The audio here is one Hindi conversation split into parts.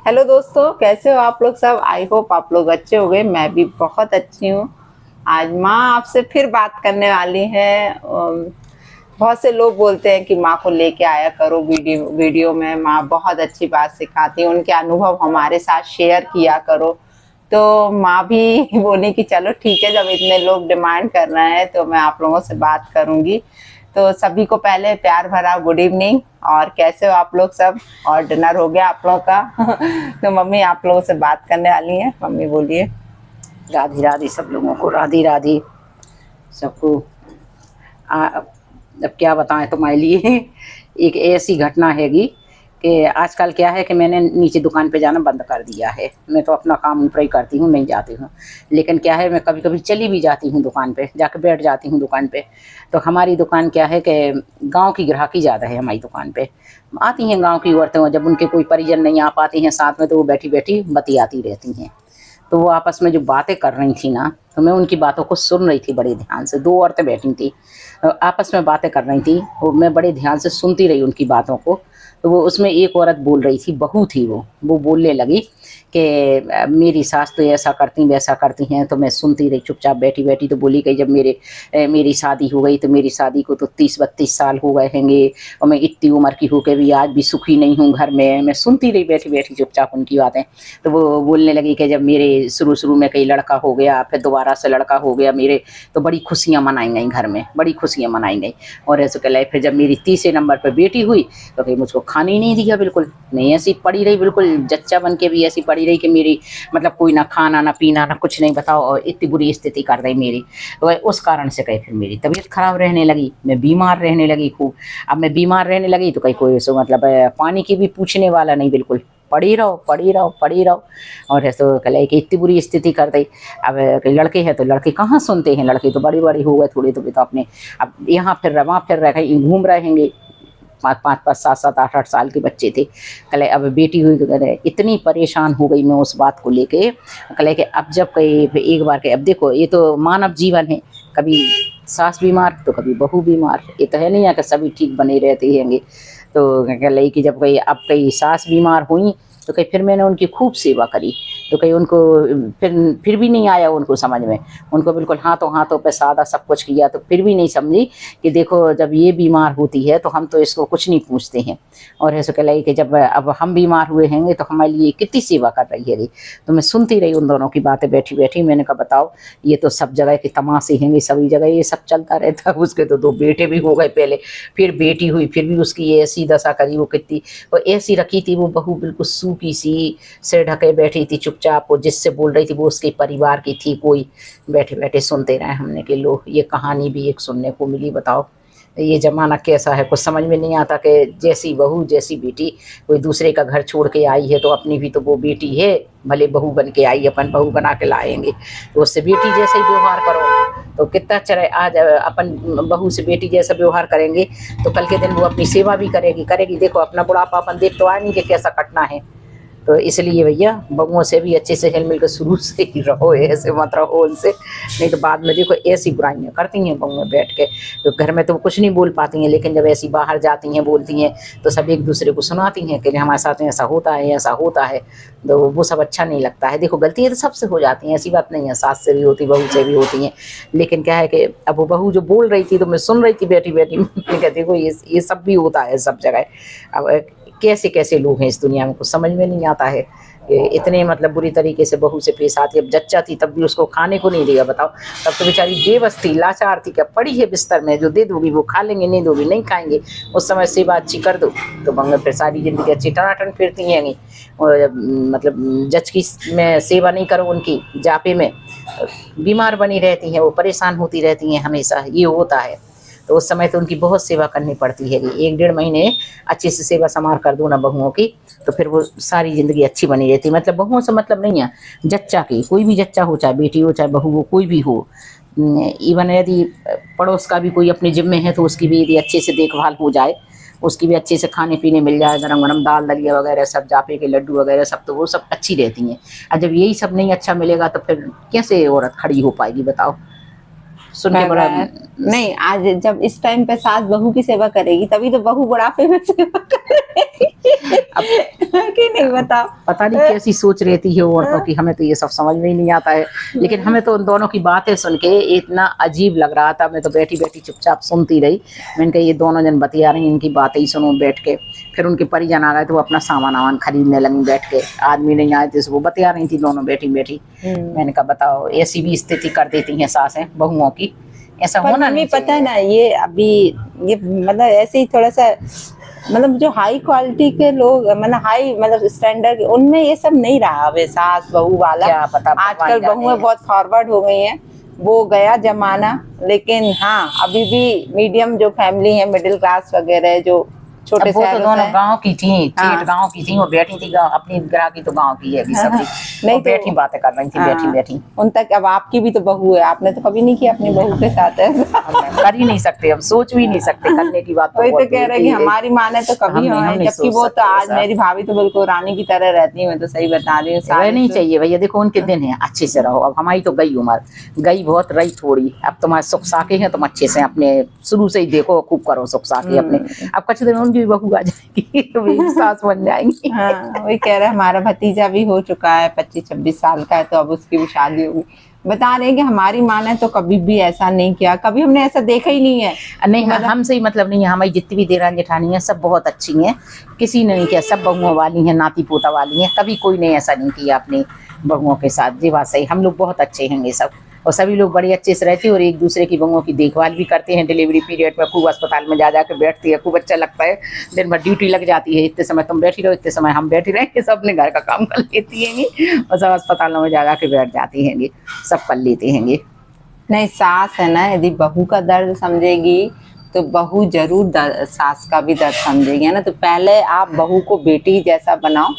हेलो दोस्तों, कैसे हो आप लोग सब। आई होप आप लोग अच्छे हो गए। मैं भी बहुत अच्छी हूँ। आज माँ आपसे फिर बात करने वाली है। बहुत से लोग बोलते हैं कि माँ को लेके आया करो वीडियो वीडियो में। माँ बहुत अच्छी बात सिखाती है, उनके अनुभव हमारे साथ शेयर किया करो। तो माँ भी बोली कि चलो ठीक है, जब इतने लोग डिमांड कर रहे हैं तो मैं आप लोगों से बात करूंगी। तो सभी को पहले प्यार भरा गुड इवनिंग। और कैसे हो आप लोग सब, और डिनर हो गया आप लोगों का? तो मम्मी आप लोगों से बात करने वाली हैं। मम्मी बोलिए। राधे राधे सब लोगों को, राधे राधे सबको। अब क्या बताएं तुम्हारे लिए। एक ऐसी घटना हैगी कि आजकल क्या है कि मैंने नीचे दुकान पे जाना बंद कर दिया है। मैं तो अपना काम ऊपर ही करती हूँ, नहीं जाती हूँ। लेकिन क्या है, मैं कभी कभी चली भी जाती हूँ दुकान पे, जाके बैठ जाती हूँ दुकान पे। तो हमारी दुकान क्या है कि गांव की ग्राहकी ज़्यादा है हमारी दुकान पे। आती हैं गांव की औरतें, जब उनके कोई परिजन नहीं आ पाती हैं साथ में, तो वो बैठी बैठी बतियाती रहती हैं। तो वो आपस में जो बातें कर रही थी ना, तो मैं उनकी बातों को सुन रही थी बड़े ध्यान से। दो औरतें बैठी थी, आपस में बातें कर रही थी, वो मैं बड़े ध्यान से सुनती रही उनकी बातों को। तो वो उसमें एक औरत बोल रही थी, बहू थी वो बोलने लगी कि मेरी सास तो ऐसा करती वैसा करती हैं। तो मैं सुनती रही चुपचाप बैठी बैठी। तो बोली कि जब मेरी शादी हो गई, तो मेरी शादी को तो 30-32 साल हो गए हैंगे, और मैं इतनी उम्र की होकर भी आज भी सुखी नहीं हूँ घर में। मैं सुनती रही बैठी बैठी चुपचाप उनकी बातें। तो वो बोलने लगी कि जब मेरे शुरू शुरू में कई लड़का हो गया, फिर दोबारा से लड़का हो गया मेरे, तो बड़ी खुशियाँ मनाई गई घर में, बड़ी खुशियाँ मनाई गई। और ऐसे कहलाई, फिर जब मेरी तीसरे नंबर पर बेटी हुई, तो फिर मुझको खाने ही नहीं दिया बिल्कुल। नहीं, ऐसी पड़ी रही बिल्कुल जच्चा बन के भी, ऐसी पड़ी रही कि मेरी मतलब कोई ना खाना ना पीना ना कुछ नहीं, बताओ। और इतनी बुरी स्थिति कर रही मेरी। तो उस कारण से कहीं फिर मेरी तबीयत खराब रहने लगी, मैं बीमार रहने लगी खूब। अब मैं बीमार रहने लगी तो कहीं कोई सो मतलब पानी की भी पूछने वाला नहीं, बिल्कुल पड़ी रहो पड़ी रहो पड़ी रहो। और ऐसे कल कि इतनी बुरी स्थिति कर दी। अब लड़के हैं तो लड़के कहाँ सुनते हैं, लड़के तो बड़ी बड़ी हो गए थोड़ी, तो भी तो अपने अब यहाँ फिर रहे वहाँ फिर रहे, कहीं घूम रहेंगे। 5-5 7-7 8-8 साल के बच्चे थे। कल अब बेटी हुई तो कह इतनी परेशान हो गई मैं उस बात को लेके। कल कि अब जब कहीं एक बार के, अब देखो ये तो मानव जीवन है, कभी सास बीमार तो कभी बहू बीमार, ये तो है नहीं है कि सभी ठीक बने रहते हैंगे। तो कह रही कि जब कहीं अब कहीं सास बीमार हुई, तो कहीं फिर मैंने उनकी खूब सेवा करी। तो कहीं उनको फिर भी नहीं आया उनको समझ में। उनको बिल्कुल हाथों हाथों पे सादा सब कुछ किया, तो फिर भी नहीं समझी कि देखो जब ये बीमार होती है तो हम तो इसको कुछ नहीं पूछते हैं। और ऐसे कह रही कि जब अब हम बीमार हुए हैं तो हमारे लिए कितनी सेवा कर रही है। तो मैं सुनती रही उन दोनों की बातें बैठी बैठी। मैंने कहा बताओ, ये तो सब जगह के तमाशे हैं, सभी जगह ये सब चलता रहता है। उसके तो 2 बेटे भी हो गए पहले, फिर बेटी हुई, फिर भी उसकी ऐसी दशा करी। वो कितनी वो ऐसी रखी थी वो बहू, बिल्कुल सूखी सी, सिर ढके बैठी थी चुपचाप। वो जिससे बोल रही थी वो उसके परिवार की थी कोई। बैठे बैठे सुनते रहे हमने कि लो, ये कहानी भी एक सुनने को मिली। बताओ ये जमाना कैसा है, कुछ समझ में नहीं आता कि जैसी बहू जैसी बेटी। कोई दूसरे का घर छोड़ के आई है तो अपनी भी तो वो बेटी है, भले बहू बन के आई, अपन बहू बना के लाएंगे तो उससे बेटी जैसे ही व्यवहार करो तो कितना अच्छा रहे। आज अपन बहू से बेटी जैसा व्यवहार करेंगे तो कल के दिन वो अपनी सेवा भी करेगी करेगी। देखो अपना बुढ़ापा अपन देख तो आए नहीं कि कैसा कटना है। तो इसलिए भैया बहुओं से भी अच्छे से हिल मिल कर शुरू से ही रहो, ऐसे मत रहो उनसे, नहीं तो बाद में देखो ऐसी बुराइयां करती हैं बहुएं बैठ के। तो घर में तो कुछ नहीं बोल पाती हैं, लेकिन जब ऐसी बाहर जाती हैं बोलती हैं तो सब एक दूसरे को सुनाती हैं कि हमारे साथ ऐसा होता है ऐसा होता है। तो वो सब अच्छा नहीं लगता है। देखो गलतियाँ तो सबसे हो जाती हैं, ऐसी बात नहीं है, सास से भी होती बहू से भी होती हैं। लेकिन क्या है कि अब वो बहू जो बोल रही थी तो मैं सुन रही थी बैठी बैठी। मैं कहती देखो ये सब भी होता है सब जगह। अब कैसे कैसे लोग हैं इस दुनिया में, कुछ समझ में नहीं आता है कि इतने मतलब बुरी तरीके से बहू से पेश आती। अब जच्चा थी तब भी उसको खाने को नहीं दिया, बताओ। तब तो बेचारी बेबस थी, लाचार थी, क्या पड़ी है बिस्तर में, जो दे दोगी वो खा लेंगे, नहीं दोगी नहीं खाएंगे। उस समय सेवा अच्छी कर दो तो बंगे फिर सारी जिंदगी अच्छी टनाटन फिरती हैं। और मतलब जच की में सेवा नहीं करो उनकी जापे में, बीमार बनी रहती हैं, वो परेशान होती रहती हैं हमेशा, ये होता है। तो उस समय तो उनकी बहुत सेवा करनी पड़ती है। 1-1.5 महीने अच्छे से सेवा समार कर दो ना बहुओं की, तो फिर वो सारी जिंदगी अच्छी बनी रहती है। मतलब बहुओं से मतलब नहीं है, जच्चा की, कोई भी जच्चा हो, चाहे बेटी हो चाहे बहू हो, कोई भी हो। इवन यदि पड़ोस का भी कोई अपने जिम्मे है तो उसकी भी यदि अच्छे से देखभाल हो जाए, उसकी भी अच्छे से खाने पीने मिल जाए, गरम गरम दाल दलिया वगैरह सब, जापे के लड्डू वगैरह सब, तो वो सब अच्छी रहती हैं। और जब यही सब नहीं अच्छा मिलेगा तो फिर कैसे औरत खड़ी हो पाएगी, बताओ। सुन के बड़ा नहीं, आज जब इस टाइम पे सास बहू की सेवा करेगी तभी तो बहू बुढ़ापे में सेवा करेगी। कि नहीं बताओ। पता नहीं कैसी सोच रहती है औरतों की, हमें तो ये सब समझ में ही नहीं आता है। लेकिन हमें तो उन दोनों की बातें सुन के इतना अजीब लग रहा था, मैं तो बैठी बैठी चुपचाप सुनती रही। मैंने कहा ये दोनों जन बतिया रही, इनकी बातें ही सुनो बैठ के। फिर उनके परिजन आ गए तो वो अपना सामान वामान खरीदने लगी बैठ के, आदमी नहीं आए थे, वो बतिया रही थी दोनों बैठी बैठी। मैंने कहा बताओ, ऐसी भी स्थिति कर देती हैं सासें बहुओं की, ऐसा पर होना मम्मी नहीं पता है चाहिए। ना, ये अभी ये मतलब ऐसे ही थोड़ा सा, मतलब जो हाई क्वालिटी के लोग, मतलब हाई मतलब स्टैंडर्ड, उनमें ये सब नहीं रहा अब, सास बहू वाला। क्या पता, आजकल भगवान बहुएं जाने। बहुत फॉरवर्ड हो गई हैं, वो गया जमाना। लेकिन हाँ, अभी भी मीडियम जो फैमिली है, मिडिल क्लास वगैरह, जो छोटे अब वो तो शहरों से दोनों हैं। गांव की थी, हाँ। ठेठ गांव की थी, वो बैठी थी अपनी ग्राहकी तो गांव की है अभी सब। नहीं वो बैठी बातें कर रही थी बैठी हाँ, बैठी। उन तक अब आपकी भी तो बहू है, आपने तो कभी नहीं किया अपनी बहू के साथ ऐसा। हम कर ही नहीं सकते, हम सोच भी नहीं सकते करने की बात। वही तो बहुत कह रहे दूर कि की है। हमारी माँ ने तो कभी हम हमारी, नहीं जबकि सोच वो तो सकते आज ऐसा। मेरी भाभी तो बिल्कुल रानी की तरह रहती है, मैं तो सही बता रही हूँ। वह नहीं से चाहिए भैया, देखो उनके दिन है, अच्छे से रहो। अब हमारी तो गई उम्र, गई बहुत रही थोड़ी। अब तुम्हारे सुख साके हैं, तुम अच्छे से अपने शुरू से ही देखो, खूब करो सुख साके अपने। अब कुछ दिन उनकी भी बहू आ जाएगी तो वे भी सास बन जाएंगी। हाँ, वही कह रहे हैं, हमारा भतीजा भी हो चुका है, 25-26 साल का है, तो अब उसकी भी शादी होगी। बता रहे हैं कि हमारी माँ ने तो कभी भी ऐसा नहीं किया, कभी हमने ऐसा देखा ही नहीं है। नहीं मतलब हमसे ही मतलब नहीं है, हमारी जितनी भी देरानी जेठानी है सब बहुत अच्छी हैं, किसी ने नहीं किया, सब बहुओं वाली हैं, नाती पोता वाली हैं, कभी कोई ने ऐसा नहीं किया अपनी बहुओं के साथ। जी बात सही, हम लोग बहुत अच्छे हैं ये सब, और सभी लोग बड़े अच्छे से रहते हैं और एक दूसरे की बहुओं की देखभाल भी करते हैं। डिलीवरी पीरियड में खूब अस्पताल में जा के बैठती है, खूब अच्छा लगता है। दिन भर ड्यूटी लग जाती है, इतने समय तुम बैठी रहो, इतने समय हम बैठी रहेंगे, सब अपने घर का काम कर लेती हैं और सब अस्पतालों में जा के बैठ जाती हैं, सब कर लेते हैं। नहीं, सास है ना, यदि बहू का दर्द समझेगी तो बहू जरूर सास का भी दर्द समझेगी, है ना। तो पहले आप बहू को बेटी जैसा बनाओ,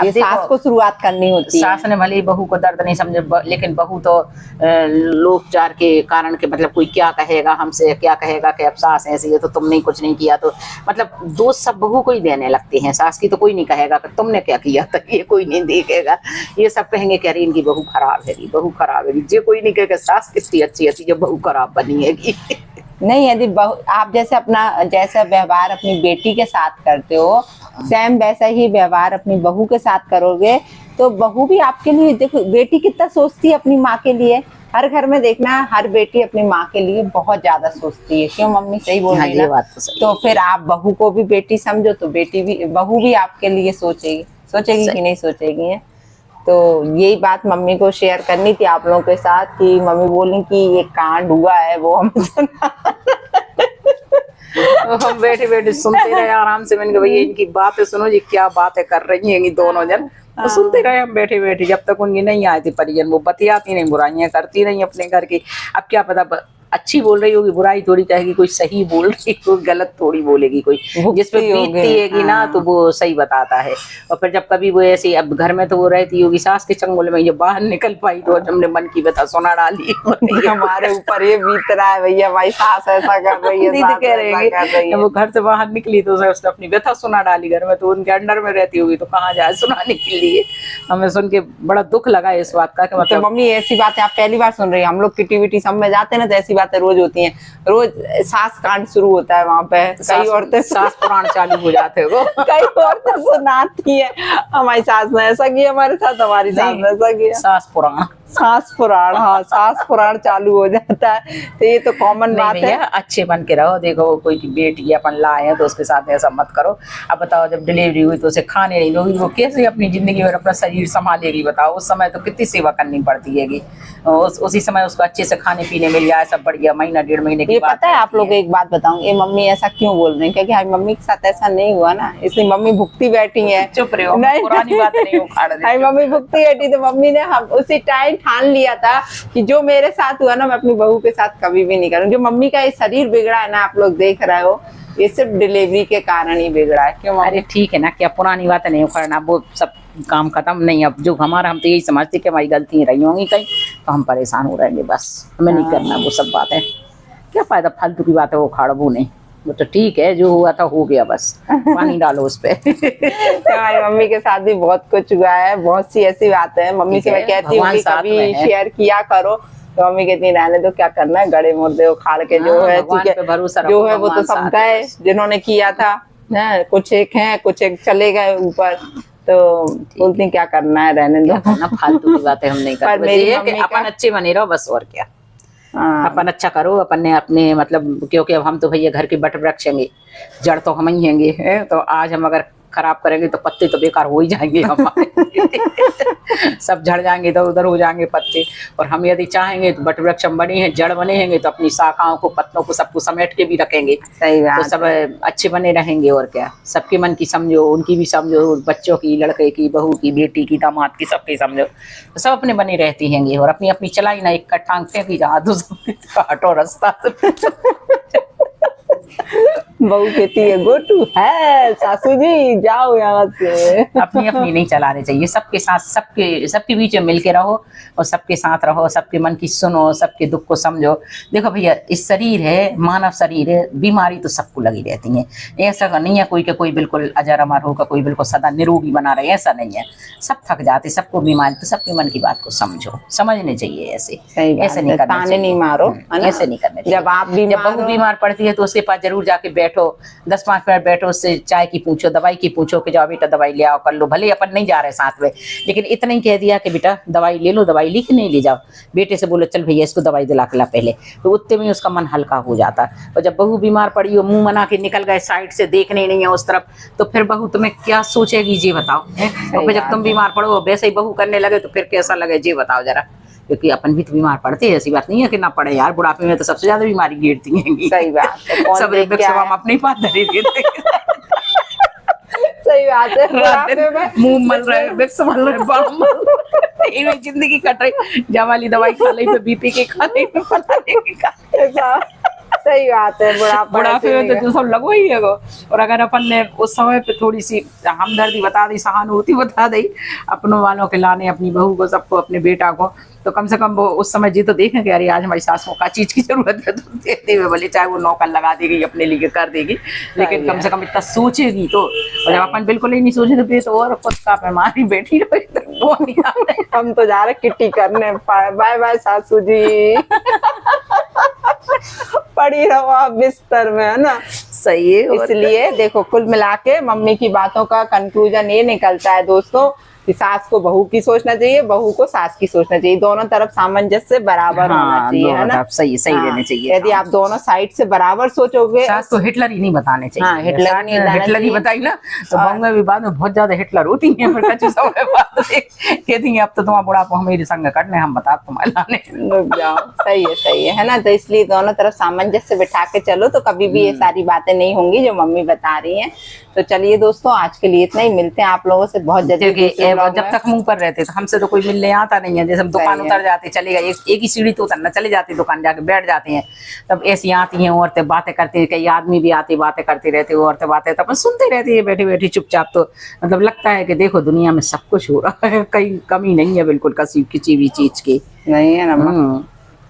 ये सास को शुरुआत करनी होती है। सास ने भले ही बहू को दर्द नहीं समझे, लेकिन बहू तो लोकचार के कारण के मतलब कोई क्या कहेगा हमसे, क्या कहेगा कि अब सास ऐसी है तो तुमने कुछ नहीं किया, तो मतलब दोस्त सब बहू को ही देने लगते हैं। सास की तो कोई नहीं कहेगा कि तुमने क्या किया था, ये कोई नहीं देखेगा। ये सब कहेंगे कि अरे इनकी बहू खराब है, बहू खराब है। ये कोई नहीं कहेगा सास कितनी अच्छी है जब बहू खराब बनी है। नहीं, यदि आप जैसे अपना जैसा व्यवहार अपनी बेटी के साथ करते हो, सेम वैसा ही व्यवहार अपनी बहू के साथ करोगे, तो बहू भी आपके लिए, देखो बेटी कितना सोचती है अपनी माँ के लिए। हर घर में देखना, हर बेटी अपनी माँ के लिए बहुत ज्यादा सोचती है। क्यों मम्मी, सही बोल रही है ना? बात तो सही। तो फिर आप बहू को भी बेटी समझो, तो बेटी भी, बहू भी आपके लिए सोचेगी कि नहीं सोचेगी है। तो यही बात मम्मी को शेयर करनी थी आप लोगों के साथ, कि मम्मी बोली कि ये कांड हुआ है, वो हम सुना। हम बैठे बैठे सुनते रहे आराम से। मैंने कहा भैया इनकी बातें सुनो, ये क्या बातें कर रही हैं दोनों जन। तो सुनते रहे हम बैठे बैठे, जब तक उनकी नहीं आए थे परिजन। वो बतियाती नहीं, बुराइयां करती नहीं अपने घर की। अब क्या पता अच्छी बोल रही होगी, बुराई थोड़ी कहेगी, कोई सही बोल रही, कोई गलत थोड़ी बोलेगी। कोई जिस पे बीतती है ना तो वो सही बताता है। और फिर जब कभी वो ऐसी, अब घर में तो वो रहती होगी सास के चंगुल में, ये बाहर निकल पाई तो हमने मन की व्यथा सुना डाली। हमारे ऊपर ये बीत रहा है भैया, भाई सास ऐसा कर रही है, दीदी कह रहे हैं वो घर से बाहर निकली तो उसने अपनी व्यथा सुना डाली घर में, तो उनके अंडर में रहती होगी तो कहाँ जाए सुनाने के लिए। हमें सुन के बड़ा दुख लगा इस बात का कि मतलब मम्मी ऐसी बातें आप पहली बार सुन रही है। हम लोग किटी विटी सब में जाते हैं ना, तो ऐसी बातें रोज होती हैं। रोज सास कांड शुरू होता है वहाँ पे, कई औरतें सास पुराण चालू हो जाते हो। कई औरतें सुनाती है, हमारी सास ने ऐसा किया हमारे साथ, हमारी सास ने ऐसा किया। सास पुराण, सास पुराण, हाँ सास पुराण चालू हो जाता है। तो ये तो कॉमन बात है। अच्छे बन के रहो। देखो कोई बेटी अपन लाए हैं तो उसके साथ ऐसा मत करो। अब बताओ जब डिलीवरी हुई तो उसे खाने नहीं दोगी, वो कैसे अपनी जिंदगी में अपना शरीर संभालेगी? बताओ उस समय तो कितनी सेवा करनी पड़ती है। उसी समय उसको अच्छे से खाने पीने मिल जाए, सब बढ़िया, महीना डेढ़ महीने की ये बात पता है आप लोग, एक बात बताऊं, ये मम्मी ऐसा क्यों बोल रही है? क्योंकि हमारी मम्मी के साथ ऐसा नहीं हुआ ना, इसलिए मम्मी भुगती बैठी है। चुप रहो, पुरानी बात नहीं उखाड़ दे। हमारी मम्मी भुगती बैठी, तो मम्मी ने हम उसी टाइम ठान लिया था कि जो मेरे साथ हुआ ना, मैं अपनी बहू के साथ कभी भी नहीं करूँ। जो मम्मी का ये शरीर बिगड़ा है ना, आप लोग देख रहे हो, ये सिर्फ डिलीवरी के कारण ही बिगड़ा है। क्यों? अरे ठीक है ना, क्या पुरानी बात नहीं उखाड़ना, वो सब काम खत्म नहीं। अब जो हमारा, हम तो यही समझते कि हमारी गलती रही होंगी कहीं, तो हम परेशान हो रहेंगे, बस हमें नहीं करना वो सब बातें। क्या फायदा फालतू की बातें वो उखाड़बू नहीं। वो तो ठीक है, जो हुआ था हो गया, बस पानी डालो उस पे। हमारी मम्मी के साथ भी बहुत कुछ हुआ है, बहुत सी ऐसी बातें हैं। मम्मी से मैं कहती हूँ कि कभी शेयर किया करो, तो मम्मी कहती रहने दो, क्या करना है, गड़े मुर्दे उखाड़ के जो है, ठीक है, जो है वो तो सब गए जिन्होंने किया था। है, कुछ एक चले गए ऊपर, तो बोलती हैं क्या करना है, रहने दो। ना फालतू की बातें हम नहीं पर करते, बस मेरी ये है कि मम्मी अपन अच्छे बने रहो बस, और क्या। हाँ, अपन अच्छा करो, अपन ने अपने मतलब, क्योंकि अब हम तो भैया घर के बट वृक्ष हैंगे, जड़ तो हम ही हैंगे हैं, तो आज हम अगर खराब करेंगे तो पत्ते तो बेकार हो ही जाएंगे हमारे सब झड़ जाएंगे, तो उधर हो जाएंगे पत्ते। और हम यदि चाहेंगे तो बट वृक्ष हम बने हैं, जड़ बने हैंगे, तो अपनी शाखाओं को, पत्तों को, सबको समेट के भी रखेंगे, सही तो बात सब है। अच्छे बने रहेंगे। और क्या, सबके मन की समझो, उनकी भी समझो, बच्चों की, लड़के की, बहू की, बेटी की, दामाद की, सबकी समझो, तो सब अपने बने रहती हैंगे। और अपनी अपनी चलाई ना, एक टांग फेंकी जहाँ दूसरी हटो रास्ता से। बहू कहती है गोटू है, सासू जी जाओ यहाँ से। अपनी अपनी नहीं चलाने चाहिए, सबके साथ, सबके बीच में मिल के रहो, और सबके साथ रहो, सबके मन की सुनो, सबके दुख को समझो। देखो भैया, इस शरीर है, मानव शरीर है, बीमारी तो सबको लगी रहती है, ऐसा नहीं है कोई के कोई बिल्कुल अजर अमर होगा, कोई बिल्कुल सदा निरोगी बना रहे, ऐसा नहीं है। सब थक जाते, सबको बीमारी, तो सबके मन की बात को समझो, समझने चाहिए। ऐसे सही बात ऐसे है, नहीं करना ताने चाहिए, नहीं मारो, है ना? ऐसे नहीं करना चाहिए। जब आप जब बीमार बहू हो, बीमार पड़ती है तो उसके पास जरूर जाके बैठो, 10-5 मिनट बैठो, उससे चाय की पूछो, दवाई की पूछो कि जाओ बेटा दवाई ले आओ, कर लो। भले अपन नहीं जा रहे साथ में, लेकिन इतना ही कह दिया कि बेटा दवाई ले लो, दवाई लिख नहीं ले जाओ, बेटे से बोलो चल भैया इसको दवाई दिला के ला पहले, तो उतने में उसका मन हल्का हो जाता। और जब बहू बीमार पड़ी हो, मुंह मना के निकल गए, साइड से देखने नहीं है उस तरफ, तो फिर बहू तुम्हें क्या सोचेगी जी बताओ, है? और फिर जब तुम बीमार पड़ो वैसे ही बहू करने लगे, तो फिर कैसा लगे जी बताओ जरा। क्योंकि अपन भी तो बीमार पड़ते हैं, ऐसी बात नहीं है कि ना पड़े यार, बुढ़ापे में तो सबसे ज्यादा बीमारी घेरती है। सही बात है, कौन सब देख के सब हम आया? अपने ही पास धरे थे। सही बात है, बुढ़ापे में मुंह मल रहे, विक्स मल रहे, बाल मल रहे, इनमें जिंदगी कट रही, जवाली दवाई खा ली, फिर बीपी की खा ली, फिर पता नहीं क्या। सही बात है, बुढ़ापे में तो सब लगो ही है। और अगर अपन ने उस समय पे थोड़ी सी हमदर्दी बता दी, सहानुभूति बता दी अपनों वालों के लाने, अपनी बहू को, सबको, अपने बेटा को, तो कम से कम वो उस समय जी तो देखें कि अरे आज हमारी सास को का चीज की जरूरत है, तो देते हुए भले चाहे वो नौकर लगा देगी, अपने लिए कर देगी, लेकिन कम से कम इतना सोचेगी तो। और जब अपन बिल्कुल ही नहीं सोचे तो फिर तो और खुद का हमारी बेटी वो नहीं आते। हम तो जा रहे किट्टी करने, बाय बाय सासू जी। पड़ी रहो आप बिस्तर में, है ना? सही है। इसलिए देखो, कुल मिला के मम्मी की बातों का कंक्लूजन ये निकलता है दोस्तों कि सास को बहू की सोचना चाहिए, बहू को सास की सोचना चाहिए, दोनों तरफ सामंजस्य बराबर होना चाहिए, है ना? सही सही रहने चाहिए। यदि आप दोनों साइड से बराबर सोचोगे, सास को हिटलर ही नहीं बताने चाहिए। हाँ, हिटलर ही बताई ना, तो बहू भी बाद में बहुत ज्यादा हिटलर होती हैं, फिर कुछ समय बाद कहती हैं अब तो तुम्हारा बुढ़ापा हमें संग कटने, हम बता तुम्हारे लाने रुक जाओ। सही है ना? तो इसलिए दोनों तरफ सामंजस्य बिठा के चलो, तो कभी भी ये सारी बातें नहीं होंगी जो मम्मी बता रही हैं। तो चलिए दोस्तों, आज के लिए इतना ही, मिलते हैं आप लोगों से बहुत जल्दी। जब तक मुंह पर रहते तो हमसे तो कोई मिलने आता नहीं है, जैसे हम दुकान उतर जाते, चलेगा एक ही सीढ़ी तो उतरना, चले जाते दुकान, जाके बैठ जाते हैं, तब ऐसी आती हैं औरतें, बातें करती हैं, कई आदमी भी आते, बातें करते रहते, औरतें बातें, तब सुनते रहती है बैठी बैठी चुपचाप। तो मतलब लगता है कि देखो दुनिया में सब कुछ हो रहा है, कहीं कमी नहीं है बिल्कुल किसी भी चीज की, नहीं है ना?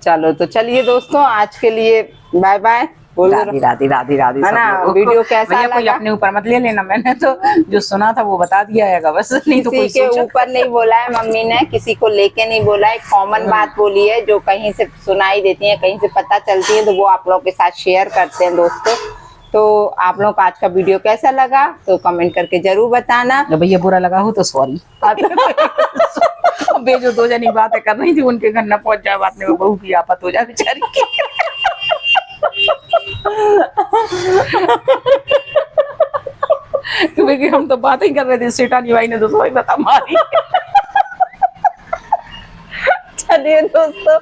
चलो, तो चलिए दोस्तों, आज के लिए बाय बाय। राधे राधे राधे राधे। है ना? वीडियो कैसा लगा? कोई अपने ऊपर मत ले लेना, मैंने तो जो सुना था वो बता दिया है बस, नहीं तो कोई किसी के ऊपर नहीं बोला है मम्मी ने, किसी को लेके नहीं बोला है, कॉमन बात बोली है जो कहीं से सुनाई देती है, कहीं से पता चलती है, तो वो आप लोगों के साथ शेयर करते हैं दोस्तों। तो आप लोगों को आज का वीडियो कैसा लगा तो कमेंट करके जरूर बताना। भैया बुरा लगा हो तो सॉरी। बेजो दो जनी बातें कर रही थी, उनके घर न पहुंच जाए, बात में बहू की आफत हो जाए बेचारी की। क्योंकि हम तो बातें ही कर रहे थे, सेठानी भाई ने तो सॉरी बता मारी। चलिए दोस्तों,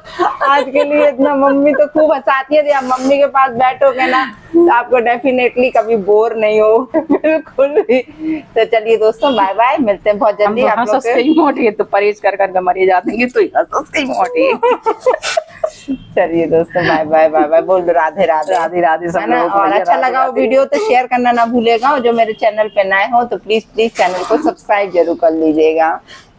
आज के लिए इतना। मम्मी तो खूब हंसाती है, आप मम्मी के पास बैठोगे ना तो आपको डेफिनेटली कभी बोर नहीं हो बिल्कुल भी। तो चलिए दोस्तों, बाय बाय, मिलते हैं बहुत जल्दी। आप लोग के मोटी है तो परहेज कर मरे जाते तो ही मोटी। चलिए दोस्तों, बाय बाय बाय बाय, बोल दो राधे राधे राधे राधे सब लोगों को। और अच्छा लगा वीडियो तो शेयर करना ना भूलेगा, और जो मेरे चैनल पे नए हो तो प्लीज चैनल को सब्सक्राइब जरूर कर लीजिएगा।